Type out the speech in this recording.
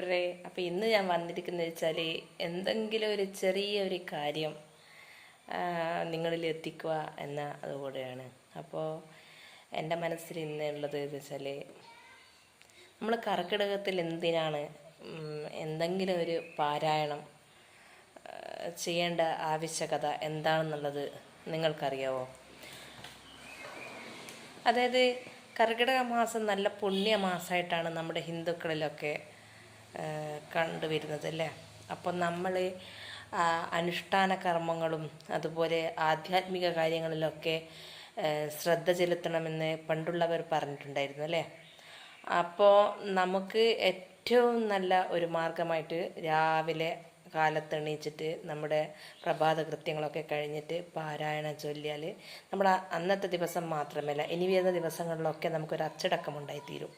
കൂട്ടരെ. അപ്പോൾ ഇന്ന് ഞാൻ വന്നിരിക്കുന്നത് വെച്ചാൽ എന്തെങ്കിലും ഒരു ചെറിയൊരു കാര്യം നിങ്ങളിൽ എത്തിക്കുക എന്ന അതുകൂടെയാണ്. അപ്പോൾ എൻ്റെ മനസ്സിൽ ഇന്നുള്ളത് എന്ന് വെച്ചാൽ നമ്മൾ കർക്കിടകത്തിൽ എന്തിനാണ് എന്തെങ്കിലും ഒരു പാരായണം ചെയ്യേണ്ട ആവശ്യകത എന്താണെന്നുള്ളത് നിങ്ങൾക്കറിയാവോ? അതായത് കർക്കിടക മാസം നല്ല പുണ്യമാസമായിട്ടാണ് നമ്മുടെ ഹിന്ദുക്കളിലൊക്കെ കണ്ടുവരുന്നത് അല്ലേ. അപ്പോൾ നമ്മൾ അനുഷ്ഠാന കർമ്മങ്ങളും അതുപോലെ ആധ്യാത്മിക കാര്യങ്ങളിലൊക്കെ ശ്രദ്ധ ചെലുത്തണമെന്ന് പണ്ടുള്ളവർ പറഞ്ഞിട്ടുണ്ടായിരുന്നു അല്ലേ. അപ്പോൾ നമുക്ക് ഏറ്റവും നല്ല ഒരു മാർഗമായിട്ട് രാവിലെ കാലത്തെണീച്ചിട്ട് നമ്മുടെ പ്രഭാത കൃത്യങ്ങളൊക്കെ കഴിഞ്ഞിട്ട് പാരായണം ചൊല്ലിയാൽ നമ്മുടെ അന്നത്തെ ദിവസം മാത്രമല്ല ഇനി വരുന്ന ദിവസങ്ങളിലൊക്കെ നമുക്കൊരു അച്ചടക്കം ഉണ്ടായിത്തീരും.